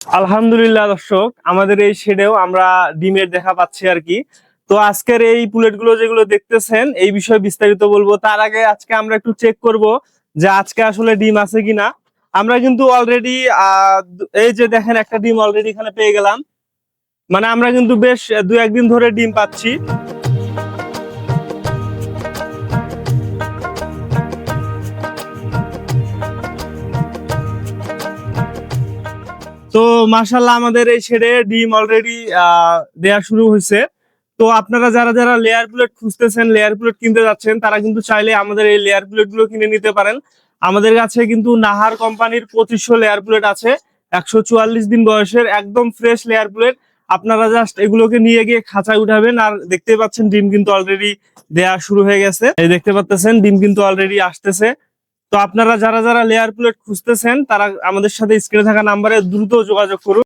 আলহামদুলিল্লাহ দর্শক, আমাদের এই শেডেও আমরা ডিমের দেখা পাচ্ছি আর কি। তো আজকের এই পুলেট গুলো যেগুলো দেখতেছেন এই বিষয়ে বিস্তারিত বলবো। তার আগে আজকে আমরা একটু চেক করব যে আজকে আসলে ডিম আছে কিনা। আমরা কিন্তু অলরেডি এই যে দেখেন একটা ডিম অলরেডি এখানে পেয়ে গেলাম। মানে আমরা কিন্তু বেশ দু একদিন ধরে ডিম পাচ্ছি। তো মাশাআল্লাহ আমাদের এই শেডে ডিম অলরেডি দেয়া শুরু হয়েছে। তো আপনারা যারা যারা লেয়ার প্লেট খুঁজতেছেন, লেয়ার প্লেট কিনতে যাচ্ছেন, তারা কিন্তু চাইলে আমাদের এই লেয়ার প্লেট গুলো কিনে নিতে পারেন। আমাদের কাছে কিন্তু নাহার কোম্পানির 2500 লেয়ার প্লেট আছে, 144 দিন বয়সের একদম ফ্রেশ লেয়ার প্লেট। আপনারা জাস্ট এগুলোকে নিয়ে গিয়ে খাঁচায় উঠাবেন। আর দেখতে পাচ্ছেন ডিম কিন্তু অলরেডি দেয়া শুরু হয়ে গেছে। এই দেখতে পাচ্ছেন ডিম কিন্তু অলরেডি আসতেছে। তো আপনারা যারা যারা লেয়ার প্লেট খুঁজতেছেন তারা আমাদের সাথে স্ক্রিনে থাকা নাম্বারে দ্রুত যোগাযোগ করুন।